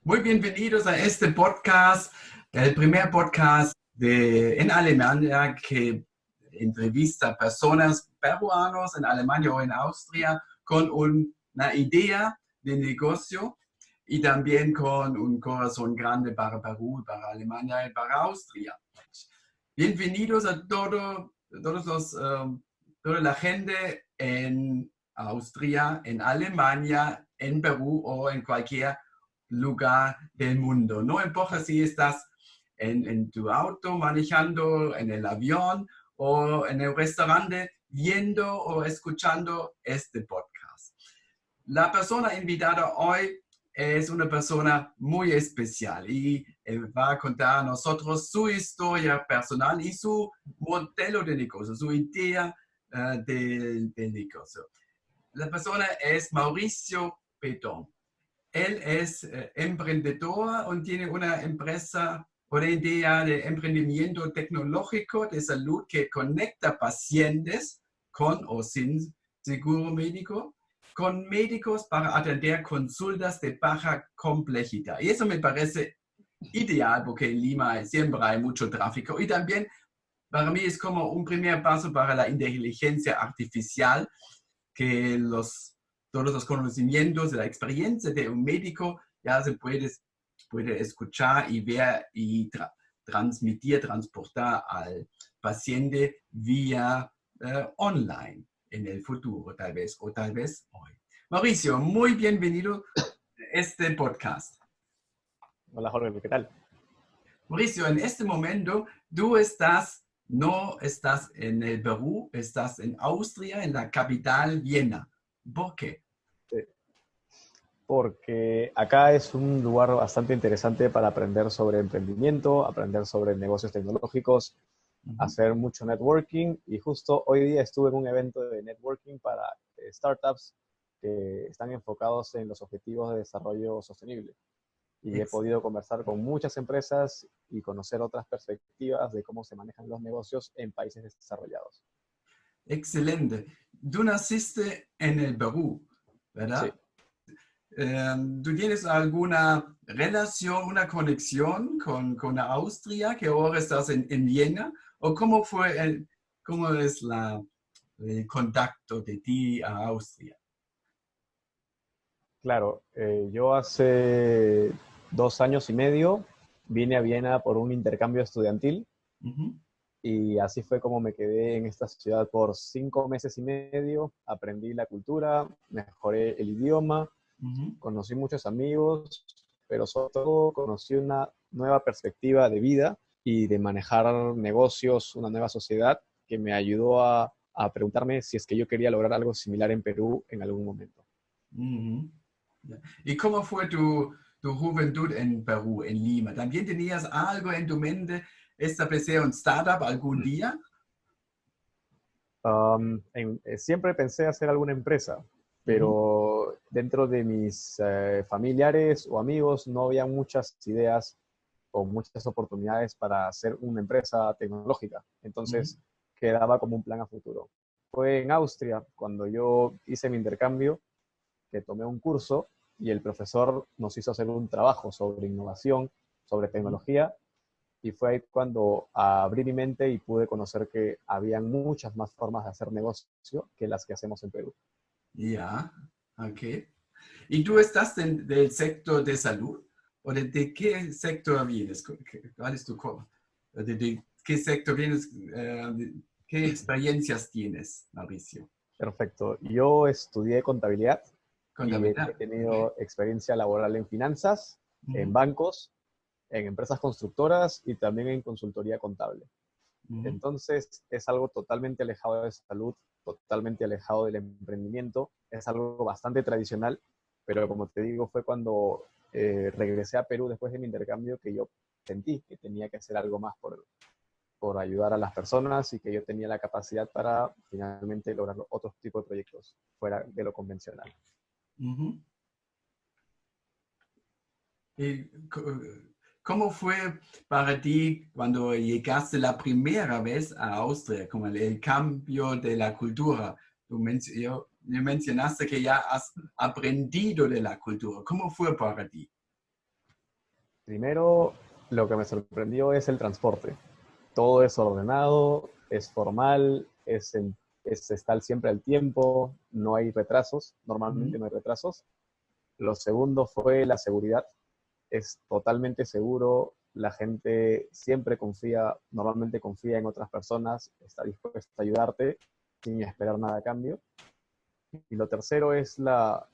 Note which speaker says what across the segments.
Speaker 1: Muy bienvenidos a este podcast, el primer podcast en Alemania que entrevista a personas peruanos en Alemania o en Austria con una idea de negocio y también con un corazón grande para Perú, para Alemania y para Austria. Bienvenidos a toda la gente en Austria, en Alemania, en Perú o en cualquier lugar del mundo. No importa si estás en tu auto manejando, en el avión o en el restaurante viendo o escuchando este podcast. La persona invitada hoy es una persona muy especial y va a contar a nosotros su historia personal y su modelo de negocio, su idea del negocio. La persona es Mauricio Petón. Él es emprendedor y tiene una empresa, una idea de emprendimiento tecnológico de salud que conecta pacientes con o sin seguro médico con médicos para atender consultas de baja complejidad. Y eso me parece ideal porque en Lima siempre hay mucho tráfico y también para mí es como un primer paso para la inteligencia artificial que todos los conocimientos de la experiencia de un médico ya se puede escuchar y ver y transmitir, transportar al paciente vía online en el futuro, tal vez, o tal vez hoy. Mauricio, muy bienvenido a este podcast.
Speaker 2: Hola Jorge, ¿qué tal?
Speaker 1: Mauricio, en este momento no estás en el Perú, estás en Austria, en la capital Viena. ¿Por qué?
Speaker 2: Sí. Porque acá es un lugar bastante interesante para aprender sobre emprendimiento, aprender sobre negocios tecnológicos, hacer mucho networking, y justo hoy día estuve en un evento de networking para startups que están enfocados en los objetivos de desarrollo sostenible. Y he podido conversar con muchas empresas y conocer otras perspectivas de cómo se manejan los negocios en países desarrollados.
Speaker 1: Excelente. Tú naciste en el Perú,
Speaker 2: Sí.
Speaker 1: ¿verdad? ¿Tú tienes alguna relación, una conexión con Austria, que ahora estás en Viena? ¿O cómo es el contacto de ti a Austria?
Speaker 2: Claro, yo hace 2 años y medio vine a Viena por un intercambio estudiantil,
Speaker 1: Uh-huh.
Speaker 2: y así fue como me quedé en esta ciudad por 5 meses y medio. Aprendí la cultura, mejoré el idioma,
Speaker 1: Uh-huh.
Speaker 2: conocí muchos amigos, pero sobre todo conocí una nueva perspectiva de vida y de manejar negocios, una nueva sociedad que me ayudó a preguntarme si es que yo quería lograr algo similar en Perú en algún momento.
Speaker 1: Uh-huh. ¿Y cómo fue tu juventud en Perú, en Lima? ¿También tenías algo en tu mente, establecer un startup algún día?
Speaker 2: Siempre pensé hacer alguna empresa,
Speaker 1: Uh-huh.
Speaker 2: pero dentro de mis familiares o amigos no había muchas ideas o muchas oportunidades para hacer una empresa tecnológica.
Speaker 1: Uh-huh.
Speaker 2: Entonces quedaba como un plan a futuro. Fue en Austria cuando yo hice mi intercambio, que tomé un curso y el profesor nos hizo hacer un trabajo sobre innovación, sobre tecnología, y fue ahí cuando abrí mi mente y pude conocer que habían muchas más formas de hacer negocio que las que hacemos en Perú.
Speaker 1: Ya, ok. ¿Y tú estás del sector de salud? ¿O de qué sector vienes? ¿Cuál es de qué sector vienes? ¿Qué experiencias tienes, Mauricio?
Speaker 2: Perfecto. Yo estudié contabilidad y he
Speaker 1: Contabilidad. Ok.
Speaker 2: tenido experiencia laboral en finanzas, en
Speaker 1: Ujú,
Speaker 2: bancos, en empresas constructoras y también en consultoría contable.
Speaker 1: ujú.
Speaker 2: Entonces es algo totalmente alejado de salud, totalmente alejado del emprendimiento, es algo bastante tradicional, pero como te digo, fue cuando regresé a Perú después de mi intercambio que yo sentí que tenía que hacer algo más por ayudar a las personas, y que yo tenía la capacidad para finalmente lograr otros tipos de proyectos fuera de lo convencional.
Speaker 1: Ujú. ¿Y cómo fue para ti cuando llegaste la primera vez a Austria, como el cambio de la cultura? Mencionaste que ya has aprendido de la cultura. ¿Cómo fue para ti?
Speaker 2: Primero, lo que me sorprendió es el transporte. Todo es ordenado, es formal, está siempre al tiempo, no hay retrasos,
Speaker 1: Ujú,
Speaker 2: normalmente no hay retrasos. Lo segundo fue la seguridad. Es totalmente seguro, la gente siempre confía, normalmente confía en otras personas, está dispuesta a ayudarte sin esperar nada a cambio. Y lo tercero es la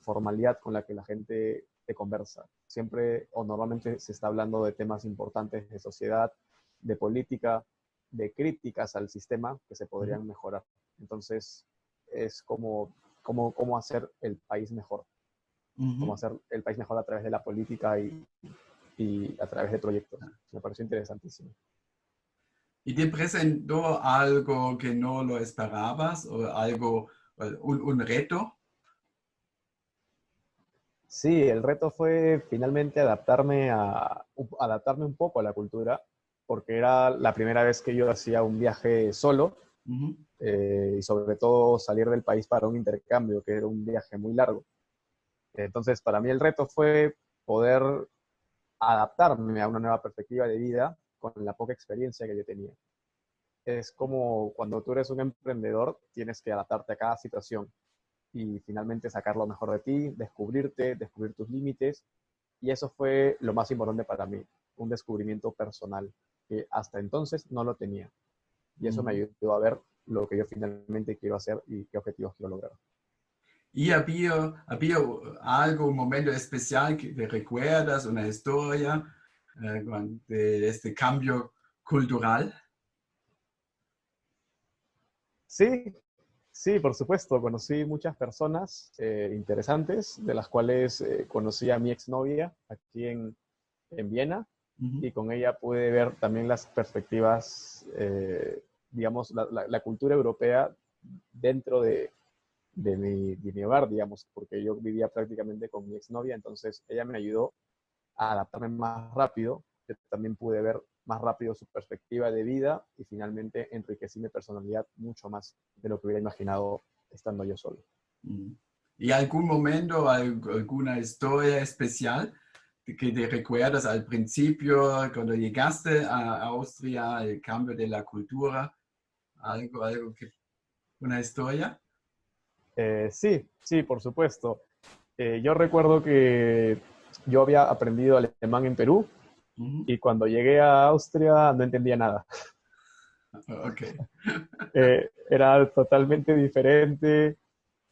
Speaker 2: formalidad con la que la gente te conversa. Siempre o normalmente se está hablando de temas importantes de sociedad, de política, de críticas al sistema que se
Speaker 1: ujú,
Speaker 2: podrían mejorar. Entonces, es como hacer el país mejor, como
Speaker 1: ujú.
Speaker 2: hacer el país mejor a través de la política y a través de proyectos. Me pareció interesantísimo.
Speaker 1: ¿Y te presentó algo que no lo esperabas o algo, un reto?
Speaker 2: Sí, el reto fue finalmente adaptarme un poco a la cultura, porque era la primera vez que yo hacía un viaje solo
Speaker 1: Ujú,
Speaker 2: y sobre todo salir del país para un intercambio, que era un viaje muy largo. Entonces, para mí el reto fue poder adaptarme a una nueva perspectiva de vida con la poca experiencia que yo tenía. Es como cuando tú eres un emprendedor, tienes que adaptarte a cada situación y finalmente sacar lo mejor de ti, descubrirte, descubrir tus límites. Y eso fue lo más importante para mí, un descubrimiento personal que hasta entonces no lo tenía. Y eso me
Speaker 1: ujú.
Speaker 2: ayudó a ver lo que yo finalmente quiero hacer y qué objetivos quiero lograr.
Speaker 1: ¿Y había algo, un momento especial que te recuerdas, una historia de este cambio cultural?
Speaker 2: Sí, sí, por supuesto. Conocí muchas personas interesantes, de las cuales conocí a mi exnovia aquí en Viena,
Speaker 1: Ujú,
Speaker 2: y con ella pude ver también las perspectivas, digamos, la cultura europea dentro de mi hogar, digamos, porque yo vivía prácticamente con mi exnovia, entonces ella me ayudó a adaptarme más rápido, yo también pude ver más rápido su perspectiva de vida y finalmente enriquecí mi personalidad mucho más de lo que hubiera imaginado estando yo solo.
Speaker 1: ujú. ¿Y algún momento, alguna historia especial que te recuerdas al principio, cuando llegaste a Austria, el cambio de la cultura? Algo que, una historia.
Speaker 2: Sí, sí, por supuesto. Yo recuerdo que yo había aprendido alemán en Perú
Speaker 1: Ujú,
Speaker 2: y cuando llegué a Austria no entendía nada.
Speaker 1: ok.
Speaker 2: Era totalmente diferente.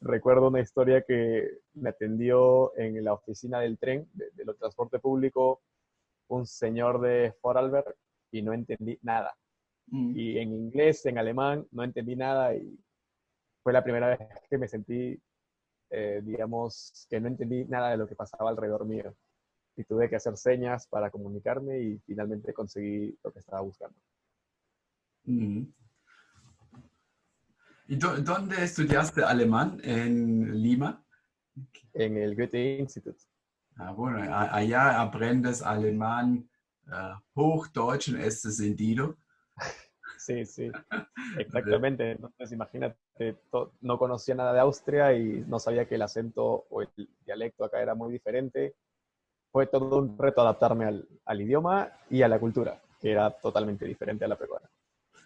Speaker 2: Recuerdo una historia que me atendió en la oficina del tren, del transporte público, un señor de Vorarlberg y no entendí nada.
Speaker 1: Mm,
Speaker 2: Y en inglés, en alemán, no entendí nada y fue la primera vez que me sentí, digamos, que no entendí nada de lo que pasaba alrededor mío. Y tuve que hacer señas para comunicarme y finalmente conseguí lo que estaba buscando.
Speaker 1: mm. ¿Y dónde estudiaste alemán? ¿En Lima?
Speaker 2: En el Goethe Institute.
Speaker 1: Ah, bueno, allá aprendes alemán, Hochdeutsch en este sentido.
Speaker 2: Sí, sí. Exactamente, entonces imagínate, no conocía nada de Austria y no sabía que el acento o el dialecto acá era muy diferente. Fue todo un reto adaptarme al idioma y a la cultura, que era totalmente diferente a la peruana.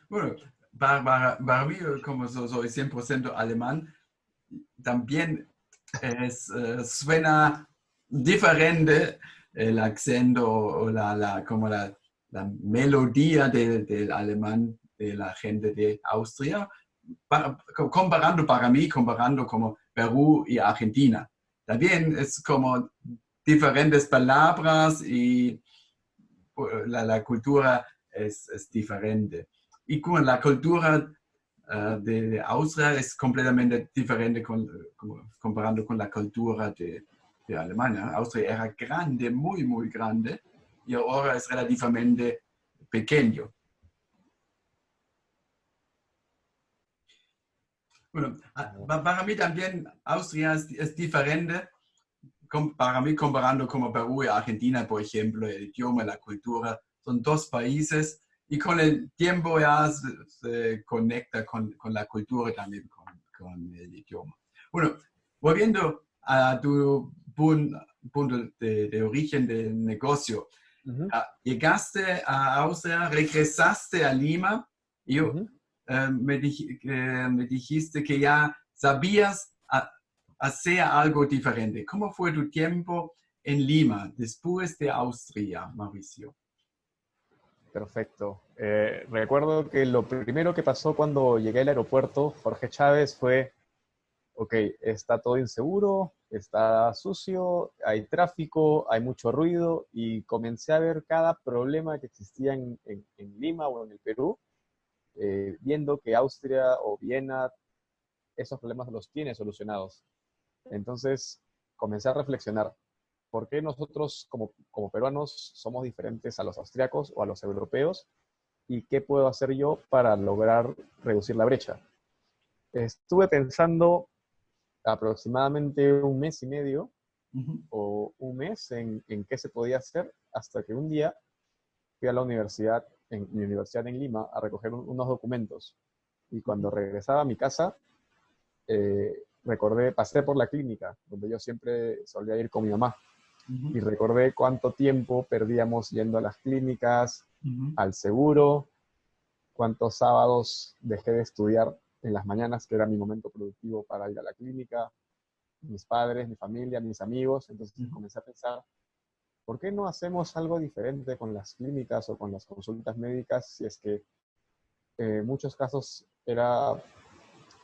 Speaker 1: Bueno, para mí, como soy 100% alemán, también suena diferente el acento o como la melodía del alemán de la gente de Austria, comparando como Perú y Argentina. También es como diferentes palabras y la cultura es diferente. Y con la cultura de Austria es completamente diferente comparando con la cultura de Alemania. Austria era grande, muy, muy grande, y ahora es relativamente pequeño. Bueno, para mí también Austria es diferente, para mí comparando como Perú y Argentina, por ejemplo, el idioma, la cultura, son dos países y con el tiempo ya se conecta con la cultura también, con el idioma. Bueno, volviendo a tu punto de origen del negocio.
Speaker 2: Ujú,
Speaker 1: Llegaste a Austria, regresaste a Lima y
Speaker 2: ujú.
Speaker 1: me dijiste que ya sabías hacer algo diferente. ¿Cómo fue tu tiempo en Lima después de Austria, Mauricio?
Speaker 2: Perfecto. Recuerdo que lo primero que pasó cuando llegué al aeropuerto Jorge Chávez fue, ok, está todo inseguro, está sucio, hay tráfico, hay mucho ruido y comencé a ver cada problema que existía en Lima o en el Perú, viendo que Austria o Viena esos problemas los tiene solucionados. Entonces comencé a reflexionar, ¿por qué nosotros como peruanos somos diferentes a los austriacos o a los europeos? ¿Y qué puedo hacer yo para lograr reducir la brecha? Estuve pensando aproximadamente un mes y medio
Speaker 1: Ujú,
Speaker 2: o un mes en qué se podía hacer, hasta que un día fui a la universidad, en mi universidad en Lima, a recoger unos documentos. Y
Speaker 1: ujú,
Speaker 2: cuando regresaba a mi casa, pasé por la clínica, donde yo siempre solía ir con mi mamá,
Speaker 1: ujú,
Speaker 2: y recordé cuánto tiempo perdíamos yendo a las clínicas,
Speaker 1: ujú,
Speaker 2: al seguro, cuántos sábados dejé de estudiar en las mañanas, que era mi momento productivo para ir a la clínica, mis padres, mi familia, mis amigos. Entonces
Speaker 1: ujú.
Speaker 2: comencé a pensar, ¿por qué no hacemos algo diferente con las clínicas o con las consultas médicas si es que en muchos casos era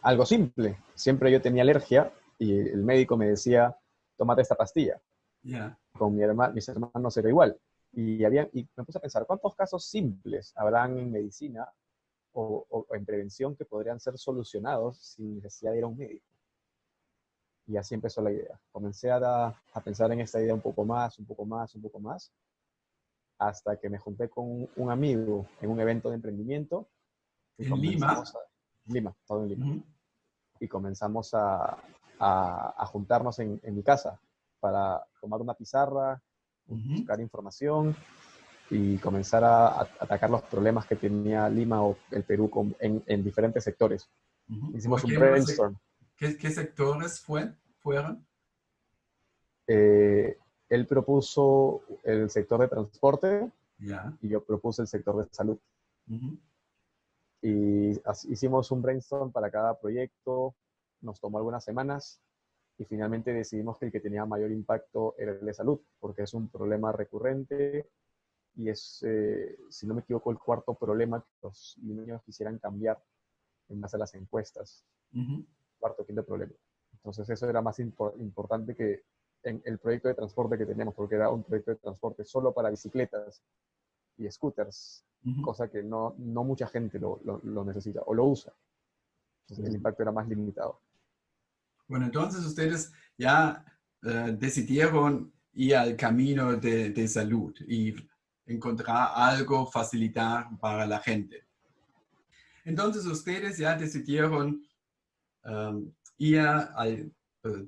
Speaker 2: algo simple? Siempre yo tenía alergia y el médico me decía, tómate esta pastilla.
Speaker 1: Ya,
Speaker 2: Con mis hermanos era igual. Y me puse a pensar, ¿cuántos casos simples habrán en medicina o en prevención que podrían ser solucionados sin necesidad de ir a un médico? Y así empezó la idea. Comencé a pensar en esta idea un poco más, un poco más, un poco más, hasta que me junté con un amigo en un evento de emprendimiento y
Speaker 1: en Lima.
Speaker 2: comenzamos a, Lima, todo en Lima,
Speaker 1: Ujú,
Speaker 2: y comenzamos a juntarnos en mi casa para tomar una pizarra,
Speaker 1: ujú.
Speaker 2: buscar información y comenzar a atacar los problemas que tenía Lima o el Perú en diferentes sectores.
Speaker 1: Ujú. Por
Speaker 2: Hicimos un
Speaker 1: ejemplo,
Speaker 2: brainstorm.
Speaker 1: ¿qué sectores fueron?
Speaker 2: Eh, Él propuso el sector de transporte
Speaker 1: Ya.
Speaker 2: y yo propuse el sector de salud.
Speaker 1: Ujú,
Speaker 2: Y hicimos un brainstorm para cada proyecto, nos tomó algunas semanas y finalmente decidimos que el que tenía mayor impacto era el de salud, porque es un problema recurrente y es, si no me equivoco, el cuarto problema que los niños quisieran cambiar en base a las encuestas.
Speaker 1: ujú,
Speaker 2: Cuarto, quinto problema. Entonces eso era más importante que en el proyecto de transporte que teníamos, porque era un proyecto de transporte solo para bicicletas y scooters,
Speaker 1: ujú.
Speaker 2: cosa que no mucha gente lo necesita o lo usa. Entonces el
Speaker 1: Sí.
Speaker 2: impacto era más limitado.
Speaker 1: Bueno, entonces ustedes ya decidieron ir al camino de salud y encontrar algo facilitar para la gente. Entonces ustedes ya decidieron ir al, eh,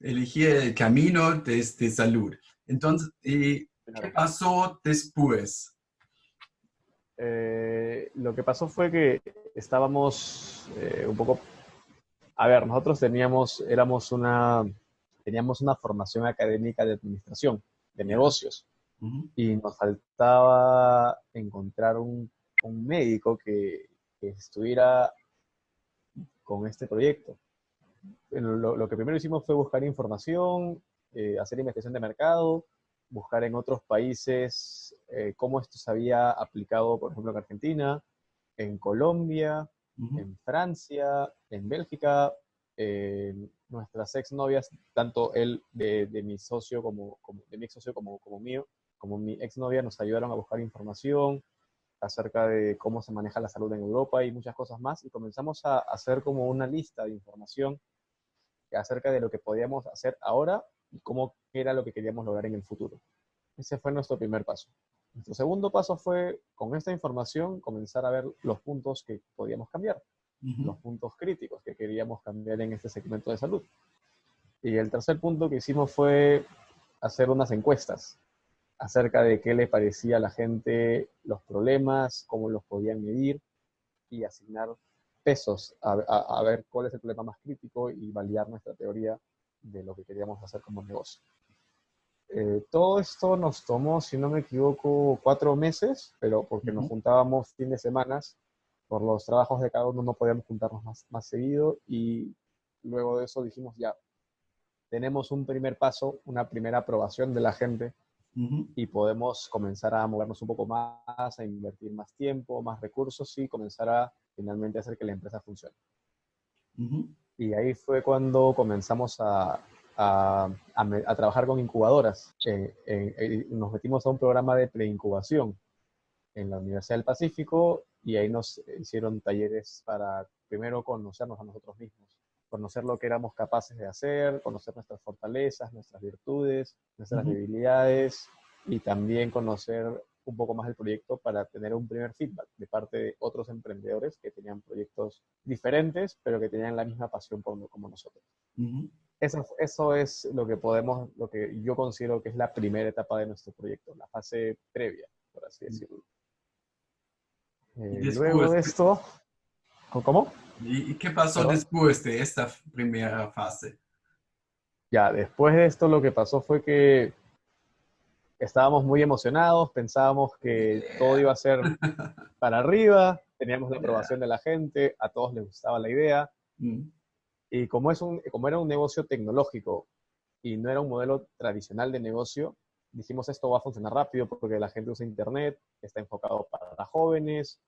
Speaker 1: elegir el camino de salud. Entonces, ¿qué
Speaker 2: Claro.
Speaker 1: pasó después?
Speaker 2: Lo que pasó fue que estábamos un poco, a ver, nosotros teníamos una formación académica de administración, de
Speaker 1: Ya.
Speaker 2: negocios,
Speaker 1: Ujú,
Speaker 2: y nos faltaba encontrar un médico que estuviera con este proyecto. Lo que primero hicimos fue buscar información, hacer investigación de mercado, buscar en otros países cómo esto se había aplicado, por ejemplo, en Argentina, en Colombia,
Speaker 1: ujú,
Speaker 2: en Francia, en Bélgica. Nuestras exnovias, tanto él de mi socio de mi ex socio como mío, como mi exnovia, nos ayudaron a buscar información acerca de cómo se maneja la salud en Europa y muchas cosas más, y comenzamos a hacer como una lista de información acerca de lo que podíamos hacer ahora y cómo era lo que queríamos lograr en el futuro. Ese fue nuestro primer paso. Nuestro segundo paso fue, con esta información, comenzar a ver los puntos que podíamos cambiar,
Speaker 1: ujú.
Speaker 2: los puntos críticos que queríamos cambiar en este segmento de salud. Y el tercer punto que hicimos fue hacer unas encuestas acerca de qué le parecía a la gente los problemas, cómo los podían medir y asignar pesos a ver cuál es el problema más crítico y validar nuestra teoría de lo que queríamos hacer como negocio. Todo esto nos tomó, si no me equivoco, 4 meses, pero porque nos juntábamos fin de semana, por los trabajos de cada uno no podíamos juntarnos más seguido, y luego de eso dijimos ya, tenemos un primer paso, una primera aprobación de la gente, y podemos comenzar a movernos un poco más, a invertir más tiempo, más recursos y comenzar a finalmente hacer que la empresa funcione. Y ahí fue cuando comenzamos a trabajar con incubadoras. Nos metimos a un programa de preincubación en la Universidad del Pacífico, y ahí nos hicieron talleres para primero conocernos a nosotros mismos, conocer lo que éramos capaces de hacer, conocer nuestras fortalezas, nuestras virtudes, nuestras debilidades, y también conocer un poco más el proyecto para tener un primer feedback de parte de otros emprendedores que tenían proyectos diferentes, pero que tenían la misma pasión como nosotros. Eso es lo que yo considero que es la primera etapa de nuestro proyecto, la fase previa, por así decirlo.
Speaker 1: Y
Speaker 2: Luego
Speaker 1: después,
Speaker 2: de esto, ¿cómo?
Speaker 1: ¿y qué pasó
Speaker 2: ¿Perdón?
Speaker 1: después de esta primera fase?
Speaker 2: Ya, después de esto lo que pasó fue que estábamos muy emocionados, pensábamos que todo iba a ser para arriba, teníamos la aprobación de la gente, a todos les gustaba la idea, y como era un negocio tecnológico y no era un modelo tradicional de negocio, dijimos esto va a funcionar rápido porque la gente usa internet, está enfocado para jóvenes,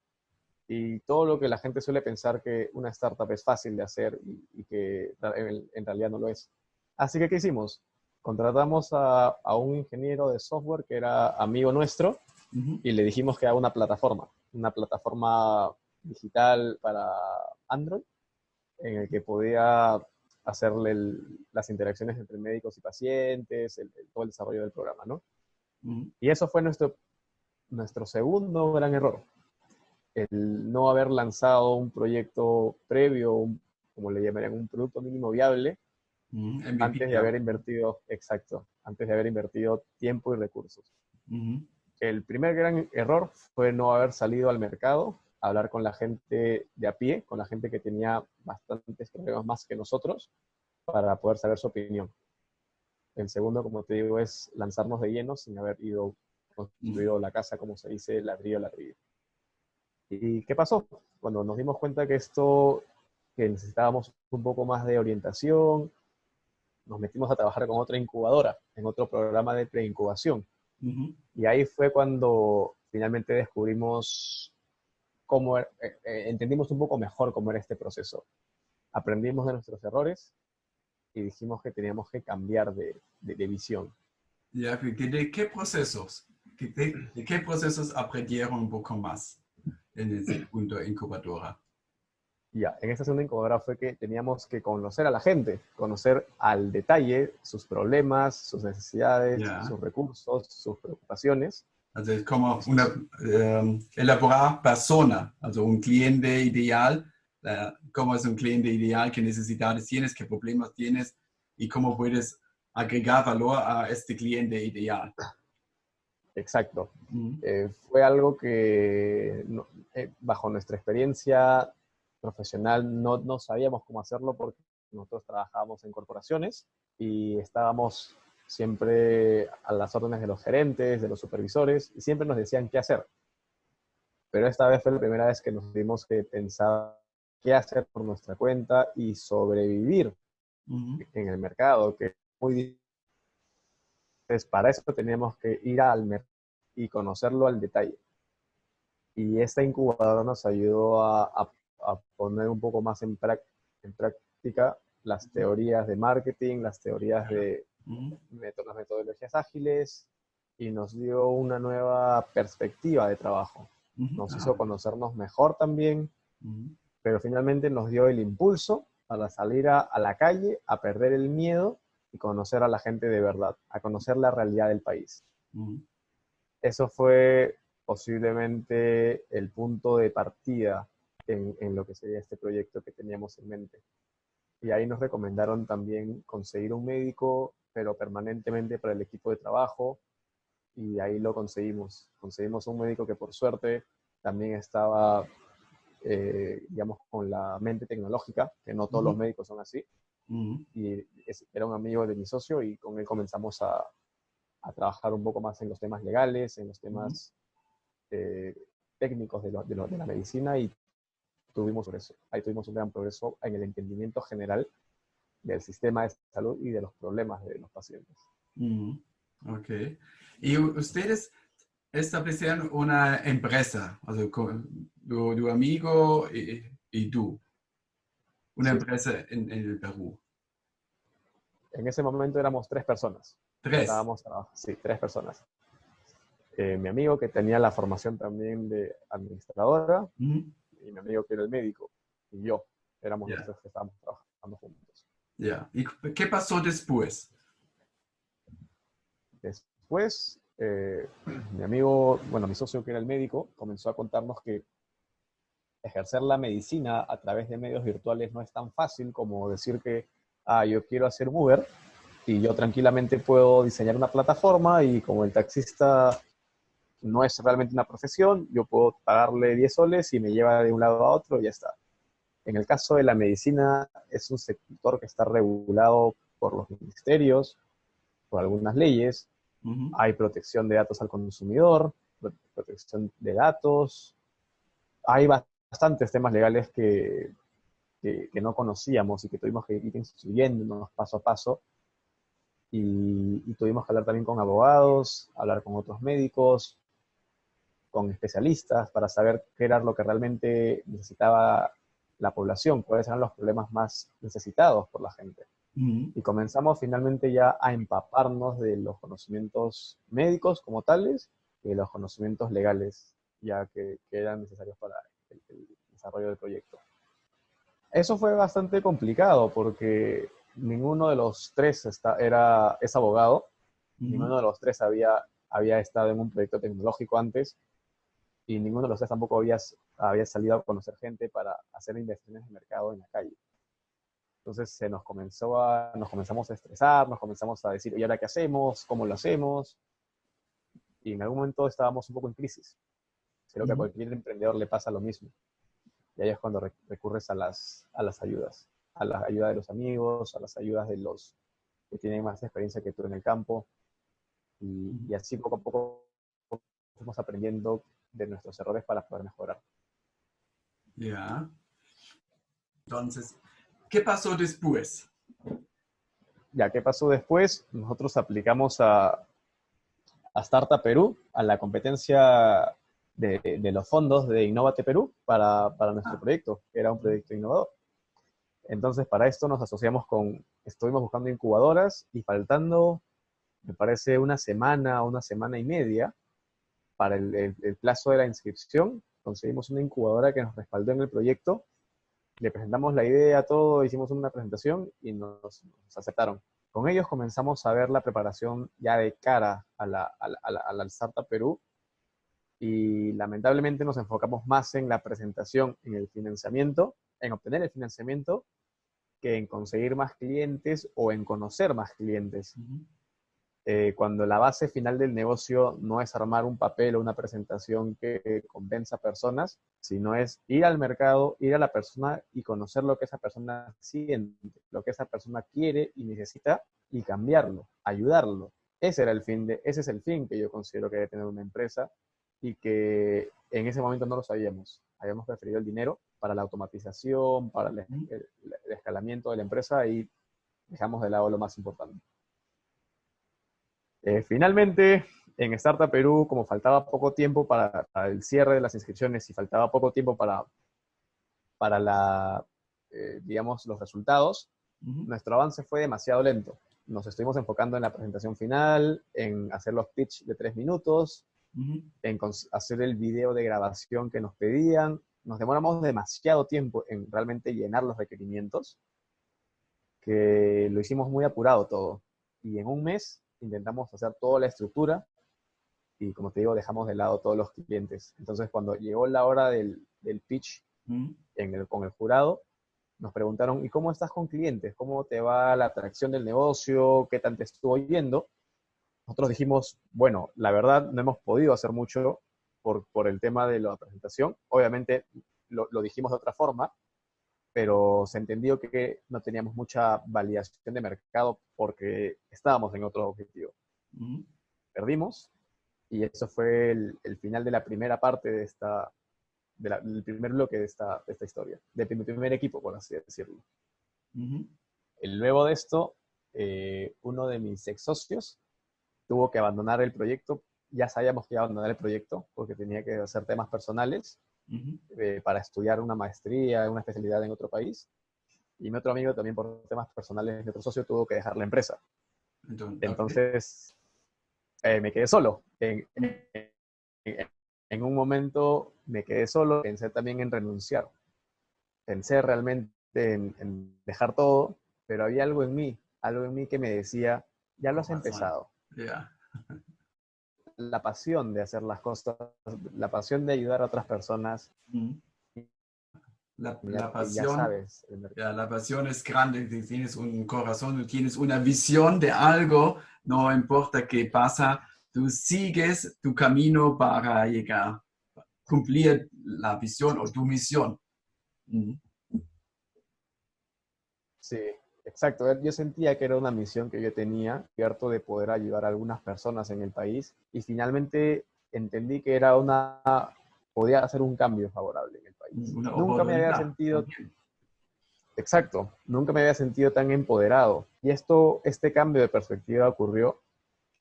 Speaker 2: y todo lo que la gente suele pensar que una startup es fácil de hacer y que en realidad no lo es. Así que, ¿qué hicimos? Contratamos a un ingeniero de software que era amigo nuestro, y le dijimos que haga una plataforma digital para Android, en el que podía hacerle las interacciones entre médicos y pacientes, todo el desarrollo del programa, ¿no? Y eso fue nuestro segundo gran error, el no haber lanzado un proyecto previo, como le llamarían, un producto mínimo viable,
Speaker 1: MVP,
Speaker 2: antes de haber invertido, exacto, antes de haber invertido tiempo y recursos. El primer gran error fue no haber salido al mercado, a hablar con la gente de a pie, con la gente que tenía bastantes problemas más que nosotros, para poder saber su opinión. El segundo, como te digo, es lanzarnos de lleno sin haber ido construido la casa, como se dice, ladrillo a ladrillo. ¿Y qué pasó? Cuando nos dimos cuenta que necesitábamos un poco más de orientación, nos metimos a trabajar con otra incubadora, en otro programa de preincubación. Y ahí fue cuando finalmente descubrimos entendimos un poco mejor cómo era este proceso. Aprendimos de nuestros errores y dijimos que teníamos que cambiar de visión.
Speaker 1: Ya, ¿de qué procesos? ¿De qué procesos aprendieron un poco más en ese punto de incubadora?
Speaker 2: Ya, en esta segunda incubadora fue que teníamos que conocer a la gente, conocer al detalle sus problemas, sus necesidades,
Speaker 1: Ya.
Speaker 2: sus recursos, sus preocupaciones.
Speaker 1: Also es como una elaborar persona, also un cliente ideal, cómo es un cliente ideal, qué necesidades tienes, qué problemas tienes y cómo puedes agregar valor a este cliente ideal.
Speaker 2: Exacto. Fue algo que bajo nuestra experiencia profesional no sabíamos cómo hacerlo, porque nosotros trabajábamos en corporaciones y estábamos siempre a las órdenes de los gerentes, de los supervisores, y siempre nos decían qué hacer. Pero esta vez fue la primera vez que nos tuvimos que pensar qué hacer por nuestra cuenta y sobrevivir en el mercado, que es muy difícil. Entonces, para eso teníamos que ir al mercado y conocerlo al detalle. Y esta incubadora nos ayudó a poner un poco más en práctica las teorías de marketing, las teorías de las metodologías ágiles, y nos dio una nueva perspectiva de trabajo. Nos hizo conocernos mejor también, pero finalmente nos dio el impulso para salir a la calle, a perder el miedo y conocer a la gente de verdad, a conocer la realidad del país. Eso fue posiblemente el punto de partida en lo que sería este proyecto que teníamos en mente. Y ahí nos recomendaron también conseguir un médico, pero permanentemente para el equipo de trabajo, y ahí lo conseguimos. Conseguimos un médico que por suerte también estaba, digamos, con la mente tecnológica, que no todos los médicos son así, y era un amigo de mi socio, y con él comenzamos a a trabajar un poco más en los temas legales, en los
Speaker 1: Ujú.
Speaker 2: temas técnicos de la medicina y tuvimos progreso. Ahí tuvimos un gran progreso en el entendimiento general del sistema de salud y de los problemas de los pacientes.
Speaker 1: Ujú. Ok. Y ustedes establecieron una empresa, also tu amigo y tú, una
Speaker 2: Sí,
Speaker 1: empresa en el Perú.
Speaker 2: en ese momento éramos 3 personas.
Speaker 1: Tres.
Speaker 2: Sí, 3 personas. Mi amigo que tenía la formación también de administradora,
Speaker 1: Ujú.
Speaker 2: y mi amigo que era el médico, y yo, éramos los
Speaker 1: Ya,
Speaker 2: 3 que estábamos trabajando juntos.
Speaker 1: ya. ¿Y qué pasó después?
Speaker 2: Después, mi amigo, bueno, mi socio que era el médico, comenzó a contarnos que ejercer la medicina a través de medios virtuales no es tan fácil como decir que, yo quiero hacer un Uber y yo tranquilamente puedo diseñar una plataforma y como el taxista no es realmente una profesión, yo puedo pagarle 10 soles y me lleva de un lado a otro y ya está. En el caso de la medicina, es un sector que está regulado por los ministerios, por algunas leyes.
Speaker 1: Ujú.
Speaker 2: Hay protección de datos al consumidor, protección de datos. Hay bastantes temas legales que no conocíamos y que tuvimos que ir instruyéndonos paso a paso. Y tuvimos que hablar también con abogados, hablar con otros médicos, con especialistas para saber qué era lo que realmente necesitaba la población, cuáles eran los problemas más necesitados por la gente.
Speaker 1: Ujú.
Speaker 2: Y comenzamos finalmente ya a empaparnos de los conocimientos médicos como tales y de los conocimientos legales ya que eran necesarios para el desarrollo del proyecto. Eso fue bastante complicado porque ninguno de los 3 es abogado,
Speaker 1: Ujú.
Speaker 2: ninguno de los 3 había estado en un proyecto tecnológico antes y ninguno de los 3 tampoco había salido a conocer gente para hacer investigaciones de mercado en la calle. Entonces nos comenzamos a estresar, nos comenzamos a decir, ¿y ahora qué hacemos? ¿Cómo lo hacemos? Y en algún momento estábamos un poco en crisis. Creo que a
Speaker 1: Ujú.
Speaker 2: cualquier emprendedor le pasa lo mismo. Y ahí es cuando recurres a las ayudas, a la ayuda de los amigos, a las ayudas de los que tienen más experiencia que tú en el campo. Y así poco a poco fuimos aprendiendo de nuestros errores para poder mejorar.
Speaker 1: Ya. Entonces, ¿qué pasó después?
Speaker 2: Ya, ¿qué pasó después? Nosotros aplicamos a Startup Perú, a la competencia de los fondos de Innovate Perú para nuestro
Speaker 1: Ah,
Speaker 2: proyecto, que era un proyecto innovador. Entonces, para esto estuvimos buscando incubadoras y faltando, me parece, una semana y media para el plazo de la inscripción, conseguimos una incubadora que nos respaldó en el proyecto, le presentamos la idea, todo, hicimos una presentación y nos aceptaron. Con ellos comenzamos a ver la preparación ya de cara a la Startup Perú y lamentablemente nos enfocamos más en la presentación, en el financiamiento, en obtener el financiamiento, que en conseguir más clientes o en conocer más clientes.
Speaker 1: ujú.
Speaker 2: Cuando la base final del negocio no es armar un papel o una presentación que convenza a personas, sino es ir al mercado, ir a la persona y conocer lo que esa persona siente, lo que esa persona quiere y necesita y cambiarlo, ayudarlo. Ese es el fin que yo considero que debe tener una empresa y que en ese momento no lo sabíamos. Habíamos preferido el dinero para la automatización, para el escalamiento de la empresa y dejamos de lado lo más importante. Finalmente, en Startup Perú, como faltaba poco tiempo para el cierre de las inscripciones y faltaba poco tiempo para digamos, los resultados,
Speaker 1: Ujú.
Speaker 2: nuestro avance fue demasiado lento. Nos estuvimos enfocando en la presentación final, en hacer los pitch de 3 minutos,
Speaker 1: Ujú.
Speaker 2: en hacer el video de grabación que nos pedían. Nos demoramos demasiado tiempo en realmente llenar los requerimientos, que lo hicimos muy apurado todo. Y en un mes intentamos hacer toda la estructura y como te digo, dejamos de lado todos los clientes. Entonces, cuando llegó la hora del pitch
Speaker 1: Ujú.
Speaker 2: con el jurado, nos preguntaron, ¿y cómo estás con clientes? ¿Cómo te va la atracción del negocio? ¿Qué tal te estuvo yendo? Nosotros dijimos, bueno, la verdad no hemos podido hacer mucho por el tema de la presentación. Obviamente lo dijimos de otra forma, pero se entendió que no teníamos mucha validación de mercado porque estábamos en otro objetivo.
Speaker 1: Ujú.
Speaker 2: perdimos, y eso fue el final de la primera parte de del primer bloque de esta historia, de mi primer equipo, por así decirlo.
Speaker 1: Ujú.
Speaker 2: Y luego de esto, uno de mis ex socios tuvo que abandonar el proyecto. Ya sabíamos que iba a abandonar el proyecto porque tenía que hacer temas personales
Speaker 1: Ujú.
Speaker 2: para estudiar una maestría, una especialidad en otro país. Y mi otro amigo también por temas personales, mi otro socio tuvo que dejar la empresa.
Speaker 1: Entonces, ok.
Speaker 2: Entonces me quedé solo. En un momento me quedé solo, pensé también en renunciar. Pensé realmente en dejar todo, pero había algo en mí que me decía, ya lo has
Speaker 1: Corazón.
Speaker 2: empezado.
Speaker 1: Ya.
Speaker 2: La pasión de hacer las cosas, la pasión de ayudar a otras personas,
Speaker 1: Ujú. La
Speaker 2: y ya
Speaker 1: pasión.
Speaker 2: sabes,
Speaker 1: Ja, la pasión es grande, si tienes un corazón, tú tienes una visión de algo, no importa qué pasa, tú sigues tu camino para llegar, cumplir la visión o tu misión. Mm.
Speaker 2: sí, exacto. Yo sentía que era una misión que yo tenía, cierto, de poder ayudar a algunas personas en el país, y finalmente entendí que podía hacer un cambio favorable en el país.
Speaker 1: Una
Speaker 2: Nunca me había
Speaker 1: oportunidad
Speaker 2: sentido,
Speaker 1: también.
Speaker 2: exacto, nunca me había sentido tan empoderado. Y este cambio de perspectiva ocurrió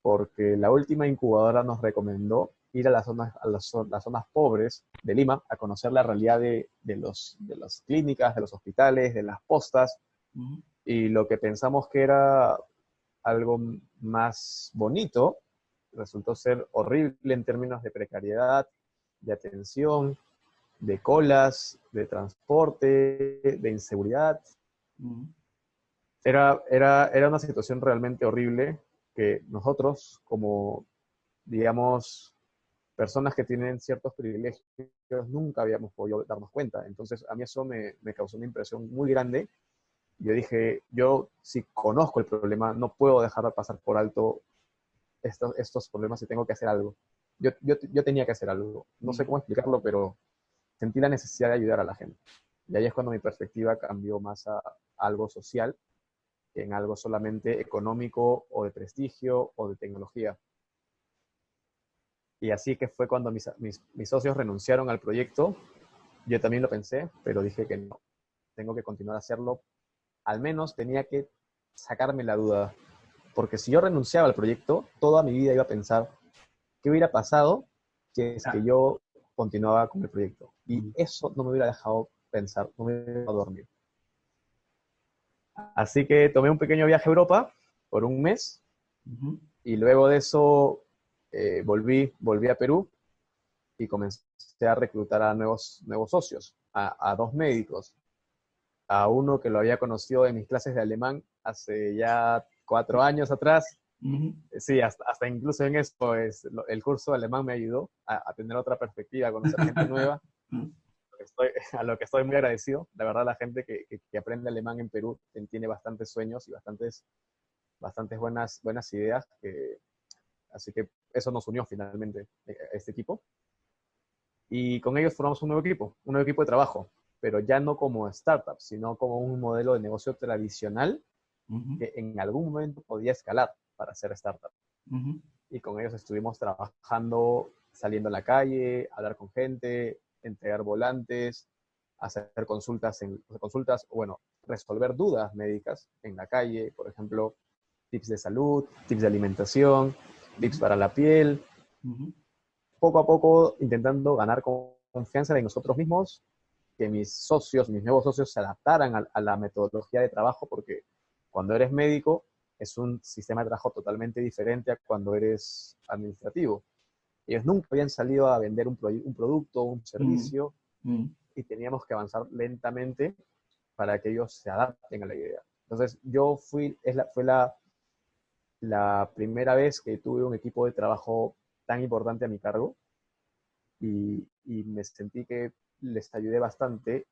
Speaker 2: porque la última incubadora nos recomendó ir a las zonas pobres de Lima a conocer la realidad de las clínicas, de los hospitales, de las postas,
Speaker 1: Ujú.
Speaker 2: y lo que pensamos que era algo más bonito resultó ser horrible en términos de precariedad, de atención, de colas, de transporte, de inseguridad.
Speaker 1: Ujú.
Speaker 2: Era una situación realmente horrible que nosotros, como, digamos, personas que tienen ciertos privilegios, nunca habíamos podido darnos cuenta. Entonces, a mí eso me causó una impresión muy grande. Yo dije, yo si conozco el problema, no puedo dejar de pasar por alto estos problemas y tengo que hacer algo. Yo tenía que hacer algo. No sé cómo explicarlo, pero sentí la necesidad de ayudar a la gente. Y ahí es cuando mi perspectiva cambió más a algo social que en algo solamente económico o de prestigio o de tecnología. Y así que fue cuando mis socios renunciaron al proyecto. Yo también lo pensé, pero dije que no, tengo que continuar a hacerlo. Al menos tenía que sacarme la duda, porque si yo renunciaba al proyecto, toda mi vida iba a pensar qué hubiera pasado si es que
Speaker 1: Ja.
Speaker 2: yo continuaba con el proyecto. Y
Speaker 1: Ujú.
Speaker 2: eso no me hubiera dejado pensar, no me hubiera dejado dormir. Así que tomé un pequeño viaje a Europa por un mes,
Speaker 1: Ujú.
Speaker 2: y luego de eso volví a Perú y comencé a reclutar a nuevos socios, a dos médicos, a uno que lo había conocido de mis clases de alemán hace ya 4 años atrás.
Speaker 1: Ujú.
Speaker 2: Sí, hasta incluso en esto el curso de alemán me ayudó a tener otra perspectiva, a conocer gente nueva, a lo que estoy muy agradecido. La verdad, la gente que aprende alemán en Perú tiene bastantes sueños y bastantes buenas ideas, así que eso nos unió finalmente a este equipo. Y con ellos formamos un nuevo equipo de trabajo, pero ya no como startup, sino como un modelo de negocio tradicional
Speaker 1: Ujú.
Speaker 2: que en algún momento podía escalar para ser startup.
Speaker 1: Ujú.
Speaker 2: Y con ellos estuvimos trabajando, saliendo a la calle, hablar con gente, entregar volantes, hacer consultas, o bueno, resolver dudas médicas en la calle, por ejemplo, tips de salud, tips de alimentación, tips
Speaker 1: Ujú.
Speaker 2: para la piel,
Speaker 1: Ujú.
Speaker 2: poco a poco intentando ganar confianza de nosotros mismos, que mis nuevos socios se adaptaran a la metodología de trabajo, porque cuando eres médico es un sistema de trabajo totalmente diferente a cuando eres administrativo. Ellos nunca habían salido a vender un producto, un
Speaker 1: Ujú.
Speaker 2: servicio,
Speaker 1: Ujú.
Speaker 2: y teníamos que avanzar lentamente para que ellos se adapten a la idea. Entonces, fue la primera vez que tuve un equipo de trabajo tan importante a mi cargo, y me sentí que les ayudé bastante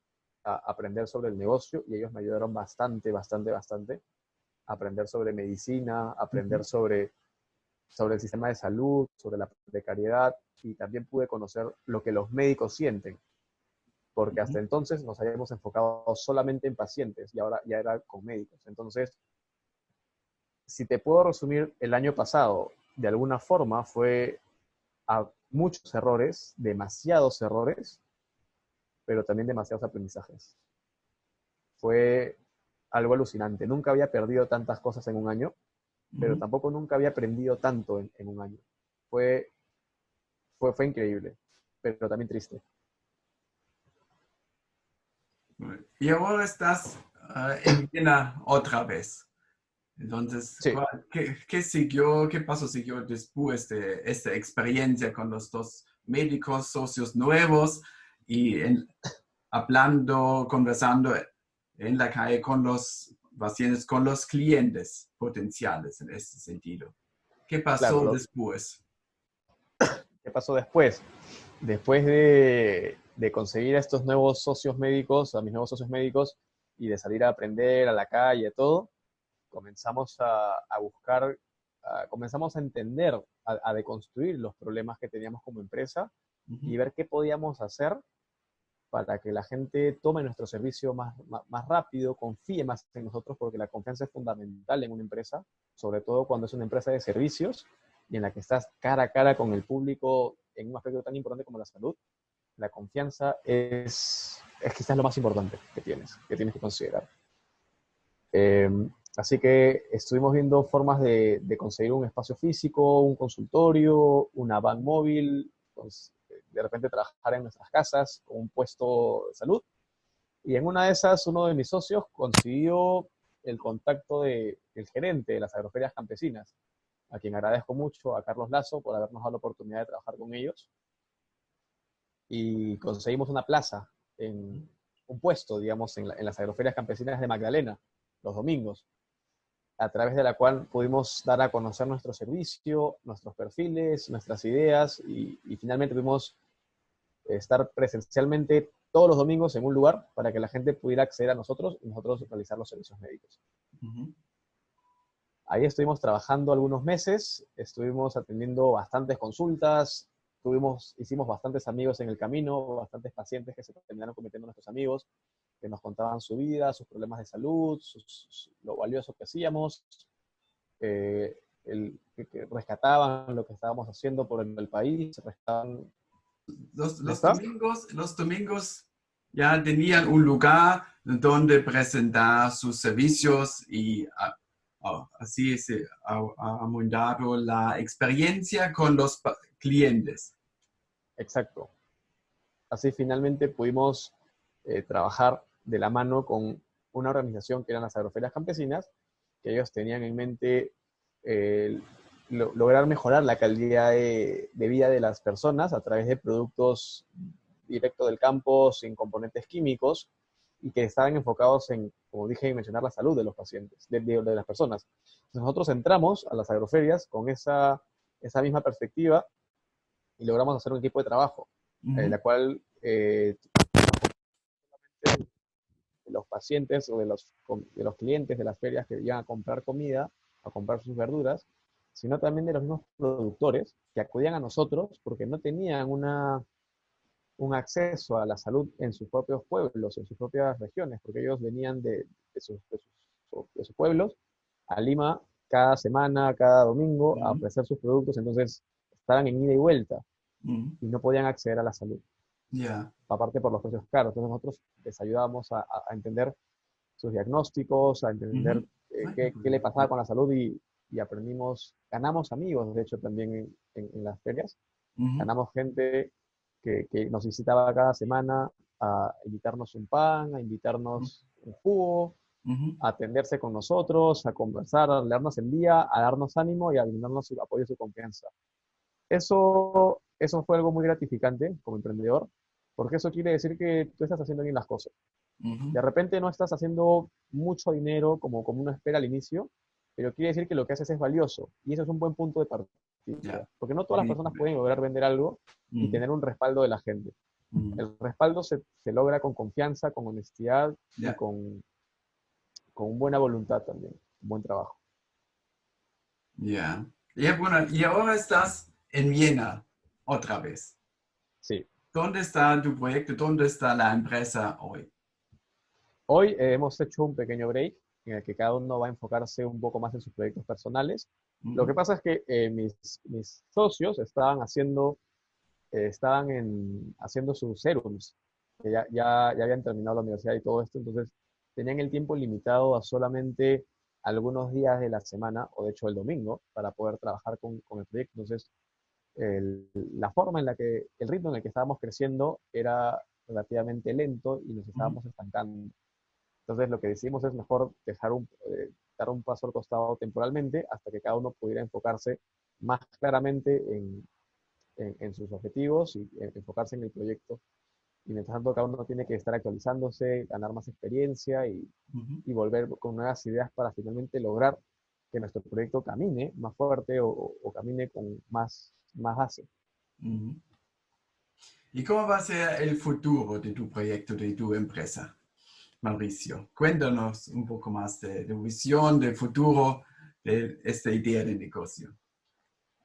Speaker 2: a aprender sobre el negocio, y ellos me ayudaron bastante a aprender sobre medicina, a aprender
Speaker 1: Ujú.
Speaker 2: sobre el sistema de salud, sobre la precariedad, y también pude conocer lo que los médicos sienten, porque hasta
Speaker 1: Ujú.
Speaker 2: entonces nos habíamos enfocado solamente en pacientes y ahora ya era con médicos. Entonces, si te puedo resumir el año pasado de alguna forma fue a muchos errores, demasiados errores, pero también demasiados aprendizajes. Fue algo alucinante. Nunca había perdido tantas cosas en un año, pero tampoco nunca había aprendido tanto en un año. Fue increíble, pero también triste.
Speaker 1: Y ahora estás en Viena otra vez. Entonces,
Speaker 2: Sí,
Speaker 1: ¿qué siguió? ¿Qué pasó siguió después de esta experiencia con los dos médicos, socios nuevos y hablando, conversando en la calle con los pacientes, con los clientes potenciales en este sentido? ¿Qué pasó
Speaker 2: claro.
Speaker 1: después?
Speaker 2: ¿Qué pasó después? Después de conseguir a estos nuevos socios médicos, a mis nuevos socios médicos, y de salir a aprender a la calle, todo, comenzamos a buscar, comenzamos a entender, a deconstruir los problemas que teníamos como empresa y ver qué podíamos hacer para que la gente tome nuestro servicio más rápido, confíe más en nosotros, porque la confianza es fundamental en una empresa, sobre todo cuando es una empresa de servicios y en la que estás cara a cara con el público en un aspecto tan importante como la salud. La confianza es quizás lo más importante que tienes que considerar. Eh, Así que estuvimos viendo formas de conseguir un espacio físico, un consultorio, una van móvil, pues, de repente trabajar en nuestras casas con un puesto de salud. Y en una de esas, uno de mis socios consiguió el contacto del gerente de las agroferias campesinas, a quien agradezco mucho, a Carlos Lazo, por habernos dado la oportunidad de trabajar con ellos. Y conseguimos una plaza, un puesto, digamos, en las agroferias campesinas de Magdalena, los domingos, a través de la cual pudimos dar a conocer nuestro servicio, nuestros perfiles, nuestras ideas y finalmente pudimos estar presencialmente todos los domingos en un lugar para que la gente pudiera acceder a nosotros y nosotros realizar los servicios médicos. Ahí estuvimos trabajando algunos meses, estuvimos atendiendo bastantes consultas, hicimos bastantes amigos en el camino, bastantes pacientes que se terminaron convirtiendo en nuestros amigos, que nos contaban su vida, sus problemas de salud, lo valioso que hacíamos, que rescataban lo que estábamos haciendo por el país, rescataban...
Speaker 1: Los
Speaker 2: ¿Está?
Speaker 1: los domingos ya tenían un lugar donde presentar sus servicios y así se ha aumentado la experiencia con los clientes.
Speaker 2: Exacto. Así finalmente pudimos trabajar de la mano con una organización que eran las agroferias campesinas, que ellos tenían en mente lograr mejorar la calidad de vida de las personas a través de productos directos del campo, sin componentes químicos, y que estaban enfocados en, como dije, en mencionar la salud de los pacientes, de las personas. Entonces nosotros entramos a las agroferias con esa misma perspectiva y logramos hacer un equipo de trabajo, la cual de los pacientes o de los clientes de las ferias que iban a comprar comida, a comprar sus verduras, sino también de los mismos productores que acudían a nosotros porque no tenían un acceso a la salud en sus propios pueblos, en sus propias regiones, porque ellos venían de sus pueblos a Lima cada semana, cada domingo, a ofrecer sus productos, entonces estaban en ida y vuelta y no podían acceder a la salud.
Speaker 1: Yeah.
Speaker 2: Aparte por los precios caros. Entonces nosotros les ayudábamos a entender sus diagnósticos, a entender qué le pasaba con la salud y aprendimos, ganamos amigos, de hecho, también en las ferias. Ganamos gente que nos visitaba cada semana a invitarnos un pan, a invitarnos un jugo, a atenderse con nosotros, a conversar, a darnos el día, a darnos ánimo y a brindarnos su apoyo y su confianza. Eso fue algo muy gratificante como emprendedor, porque eso quiere decir que tú estás haciendo bien las cosas. De repente no estás haciendo mucho dinero como uno espera al inicio, pero quiere decir que lo que haces es valioso. Y eso es un buen punto de partida.
Speaker 1: Yeah.
Speaker 2: Porque no todas las personas pueden lograr vender algo y tener un respaldo de la gente. El respaldo se logra con confianza, con honestidad y
Speaker 1: Yeah.
Speaker 2: con buena voluntad también, un buen trabajo.
Speaker 1: Yeah. Yeah, bueno, y ahora estás en Viena otra vez.
Speaker 2: Sí.
Speaker 1: ¿Dónde está tu proyecto? ¿Dónde está la empresa hoy?
Speaker 2: Hoy hemos hecho un pequeño break en el que cada uno va a enfocarse un poco más en sus proyectos personales. Lo que pasa es que mis socios estaban haciendo sus serums, que ya habían terminado la universidad y todo esto, entonces tenían el tiempo limitado a solamente algunos días de la semana, o de hecho el domingo, para poder trabajar con el proyecto. Entonces, la forma en la que, el ritmo en el que estábamos creciendo era relativamente lento y nos
Speaker 1: Ujú.
Speaker 2: estábamos estancando. Entonces, lo que decidimos es mejor dar un paso al costado temporalmente hasta que cada uno pudiera enfocarse más claramente en sus objetivos y enfocarse en el proyecto. Y mientras tanto, cada uno tiene que estar actualizándose, ganar más experiencia
Speaker 1: Ujú.
Speaker 2: y volver con nuevas ideas para finalmente lograr que nuestro proyecto camine más fuerte o camine con más base.
Speaker 1: Ujú. ¿Y cómo va a ser el futuro de tu proyecto, de tu empresa, Mauricio? Cuéntanos un poco más de tu visión, del futuro, de esta idea de negocio.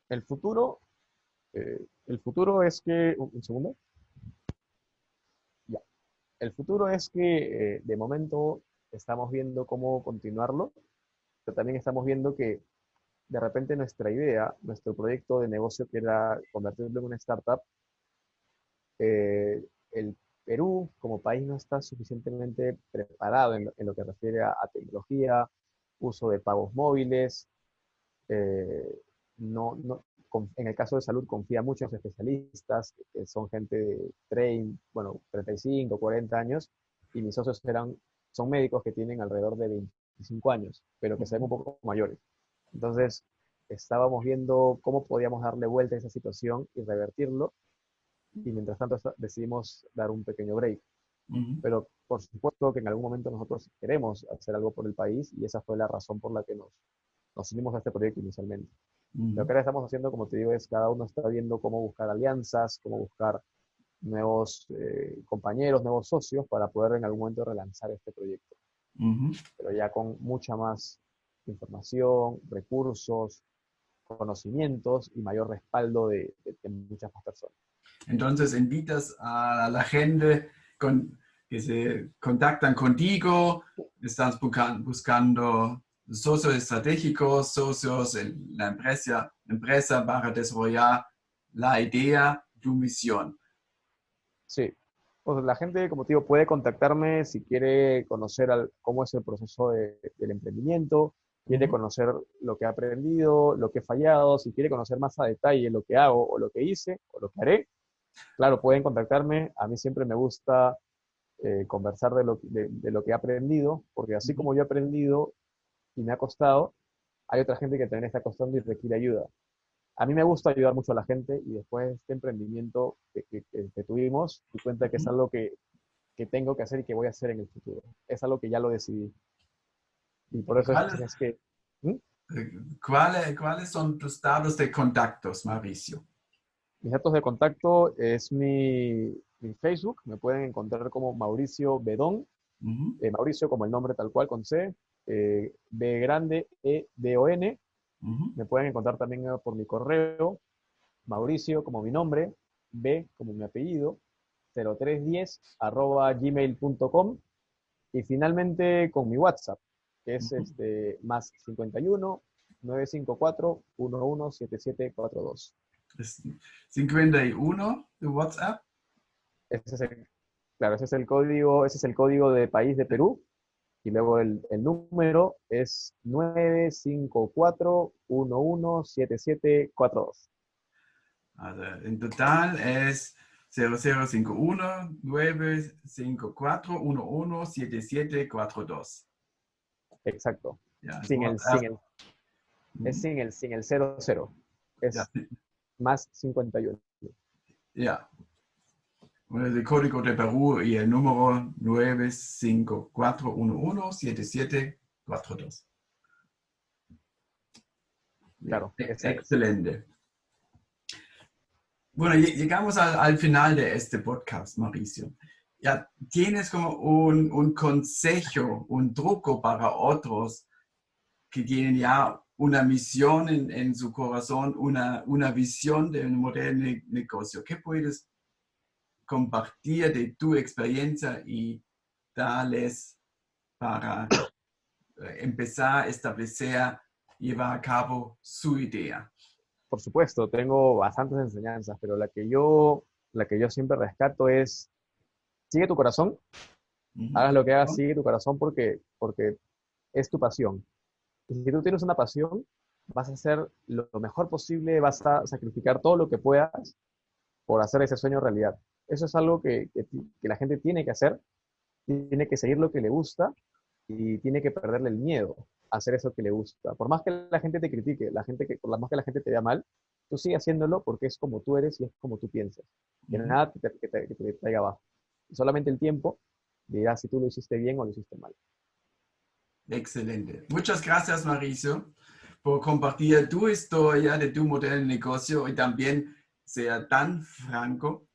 Speaker 2: El futuro, el futuro es que, un segundo, ya. El futuro es que de momento estamos viendo cómo continuarlo, pero también estamos viendo que de repente nuestra idea, nuestro proyecto de negocio que era convertirlo en una startup, el Perú como país no está suficientemente preparado en lo que refiere a tecnología, uso de pagos móviles. eh, en el caso de salud confía mucho en los especialistas, que son gente de 35, 40 años, y mis socios son médicos que tienen alrededor de 25 años, pero que se ven un poco mayores. Entonces, estábamos viendo cómo podíamos darle vuelta a esa situación y revertirlo, y mientras tanto decidimos dar un pequeño break.
Speaker 1: Ujú.
Speaker 2: Pero por supuesto que en algún momento nosotros queremos hacer algo por el país y esa fue la razón por la que nos unimos a este proyecto inicialmente. Lo
Speaker 1: Ujú.
Speaker 2: que ahora estamos haciendo, como te digo, es cada uno está viendo cómo buscar alianzas, cómo buscar nuevos compañeros, nuevos socios para poder en algún momento relanzar este proyecto,
Speaker 1: Ujú.
Speaker 2: pero ya con mucha más información, recursos, conocimientos y mayor respaldo de muchas más personas.
Speaker 1: Entonces invitas a la gente que se contactan contigo, estás buscando socios estratégicos, socios en la empresa para desarrollar la idea, tu misión.
Speaker 2: Sí, pues la gente, como te digo, puede contactarme si quiere conocer cómo es el proceso del emprendimiento, quiere
Speaker 1: Ujú.
Speaker 2: conocer lo que he aprendido, lo que he fallado, si quiere conocer más a detalle lo que hago o lo que hice o lo que haré. Claro, pueden contactarme. A mí siempre me gusta conversar de lo que he aprendido, porque así
Speaker 1: Ujú.
Speaker 2: como yo he aprendido y me ha costado, hay otra gente que también está costando y requiere ayuda. A mí me gusta ayudar mucho a la gente y después de este emprendimiento que tuvimos, di cuenta que es
Speaker 1: Ujú.
Speaker 2: algo que tengo que hacer y que voy a hacer en el futuro. Es algo que ya lo decidí. Y por
Speaker 1: ¿Y
Speaker 2: eso es que ¿Mm?
Speaker 1: cuáles son tus datos de contactos, Mauricio?
Speaker 2: Mis datos de contacto es mi Facebook. Me pueden encontrar como Mauricio Bedón.
Speaker 1: Ujú.
Speaker 2: Mauricio como el nombre tal cual con C. B grande E D O N.
Speaker 1: Ujú.
Speaker 2: Me pueden encontrar también por mi correo, Mauricio como mi nombre, B como mi apellido, 0310 @gmail.com y finalmente con mi WhatsApp, que es
Speaker 1: Ujú.
Speaker 2: más 51 954 117742.
Speaker 1: Es 51 de WhatsApp.
Speaker 2: Ese es claro, ese es el código de país de Perú y luego el número es 954 117742.
Speaker 1: Also en total es 0051-954-117742.
Speaker 2: Exacto.
Speaker 1: Ja, es
Speaker 2: Sin el,
Speaker 1: WhatsApp.
Speaker 2: sin el, es
Speaker 1: Mhm.
Speaker 2: sin el 00.
Speaker 1: Ja,
Speaker 2: Es más 51.
Speaker 1: ja. Und el código de Perú y el número 954-117742. Bien,
Speaker 2: Claro, esa es.
Speaker 1: excelente. Bueno, llegamos al final de este podcast, Mauricio. Ya, ¿tienes como un consejo, un truco para otros que tienen ya una misión en su corazón, una visión de un modelo de negocio? ¿Qué puedes compartir de tu experiencia y darles para empezar a establecer llevar a cabo su idea.
Speaker 2: Por supuesto, tengo bastantes enseñanzas, pero la que yo siempre rescato es, sigue tu corazón,
Speaker 1: Ujú.
Speaker 2: hagas lo que hagas, sigue tu corazón porque es tu pasión. Y si tú tienes una pasión, vas a hacer lo mejor posible, vas a sacrificar todo lo que puedas por hacer ese sueño realidad. Eso es algo que la gente tiene que hacer, tiene que seguir lo que le gusta y tiene que perderle el miedo a hacer eso que le gusta. Por más que la gente te critique, por más que la gente te vea mal, tú sigue haciéndolo porque es como tú eres y es como tú piensas. Que
Speaker 1: Ujú.
Speaker 2: nada que te traiga abajo. Y solamente el tiempo dirá si tú lo hiciste bien o lo hiciste mal.
Speaker 1: Excelente. Muchas gracias, Mauricio, por compartir tu historia de tu modelo de negocio y también ser tan franco.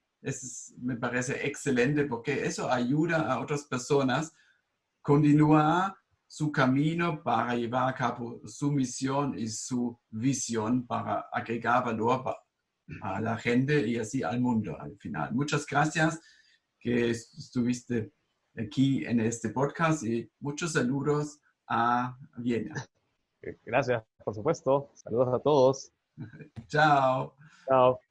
Speaker 1: Me parece excelente porque eso ayuda a otras personas a continuar su camino para llevar a cabo su misión y su visión para agregar valor a la gente y así al mundo al final. Muchas gracias que estuviste aquí en este podcast y muchos saludos a Viena.
Speaker 2: Gracias, por supuesto. Saludos a todos.
Speaker 1: Chao.
Speaker 2: Chao.